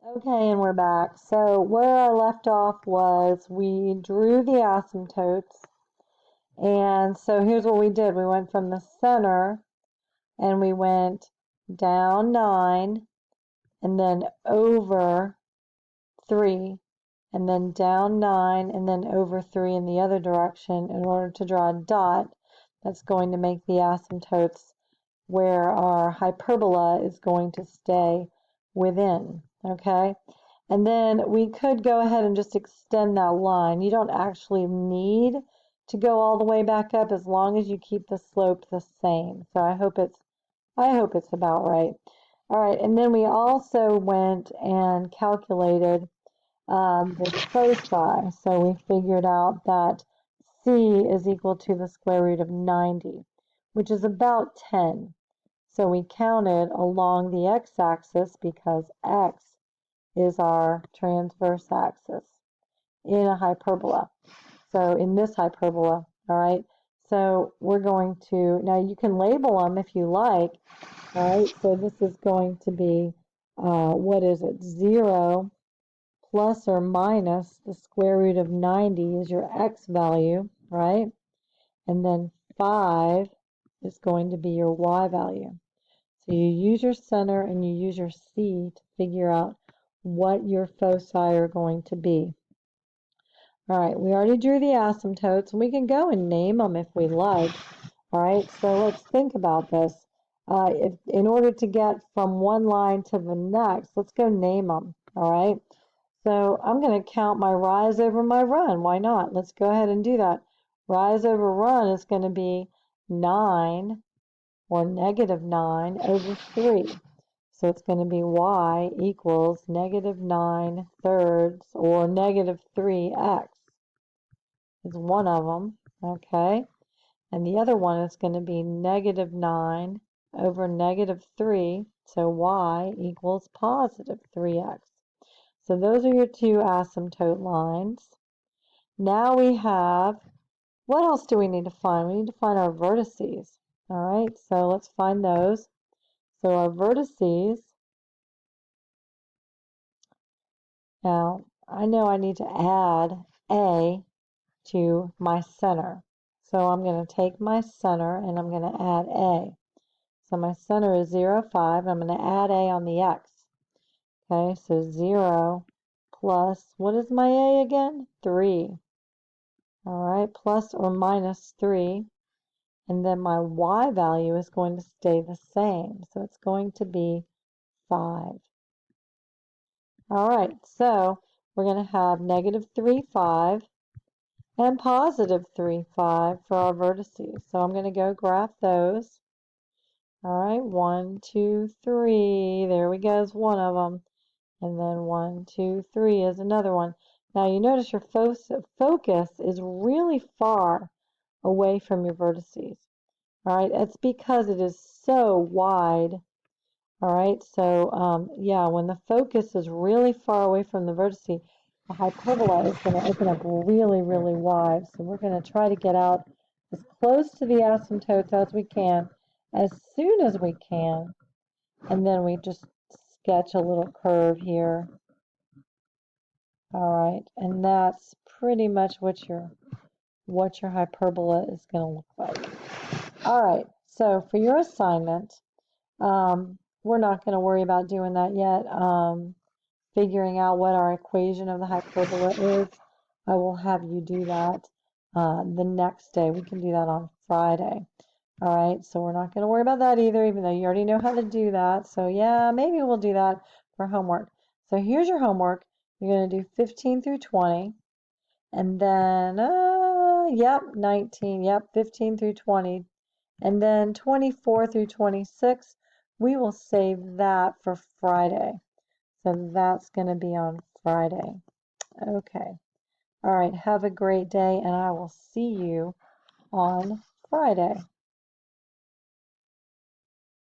Okay, and we're back. So where I left off was we drew the asymptotes. And so here's what we did. We went from the center and we went down 9 and then over 3 and then down 9 and then over 3 in the other direction in order to draw a dot that's going to make the asymptotes where our hyperbola is going to stay within, okay? And then we could go ahead and just extend that line. You don't actually need to go all the way back up as long as you keep the slope the same. So I hope it's about right. All right, and then we also went and calculated the foci. So we figured out that C is equal to the square root of 90, which is about 10. So we counted along the x-axis because x is our transverse axis in a hyperbola. So in this hyperbola, all right? So we're going to, now you can label them if you like, all right? So this is going to be, what is it, 0 plus or minus the square root of 90 is your x value, right? And then 5 is going to be your y value. So you use your center and you use your C to figure out what your foci are going to be. All right, we already drew the asymptotes, and we can go and name them if we like. All right, so let's think about this. In order to get from one line to the next, let's go name them. All right, so I'm going to count my rise over my run. Why not? Let's go ahead and do that. Rise over run is going to be 9 or negative 9 over 3. So it's going to be y equals negative 9 thirds or negative 3x is one of them, okay? And the other one is going to be negative 9 over negative 3, so y equals positive 3x. So those are your two asymptote lines. Now we have, what else do we need to find? We need to find our vertices. All right, so let's find those. So our vertices, now I know I need to add A to my center. So I'm going to take my center and I'm going to add A. So my center is 0, 5. I'm going to add A on the x. Okay, so 0 plus, what is my A again? 3. All right, plus or minus 3. And then my y value is going to stay the same. So it's going to be 5. All right, so we're going to have negative 3, 5, and positive 3, 5 for our vertices. So I'm going to go graph those. All right, 1, 2, 3. There we go, is one of them. And then 1, 2, 3 is another one. Now you notice your focus is really far away from your vertices. All right, it's because it is so wide. All right, so yeah, when the focus is really far away from the vertice, the hyperbola is going to open up really, really wide. So we're going to try to get out as close to the asymptotes as we can, as soon as we can, and then we just sketch a little curve here. All right, and that's pretty much what your hyperbola is going to look like. All right, so for your assignment, we're not going to worry about doing that yet. Figuring out what our equation of the hyperbola is, I will have you do that the next day. We can do that on Friday. All right, so we're not going to worry about that either, even though you already know how to do that. So yeah, maybe we'll do that for homework. So here's your homework. You're going to do 15 through 20. And then, yep, 19, yep, 15 through 20. And then 24 through 26, we will save that for Friday. So that's going to be on Friday. Okay. All right, have a great day, and I will see you on Friday.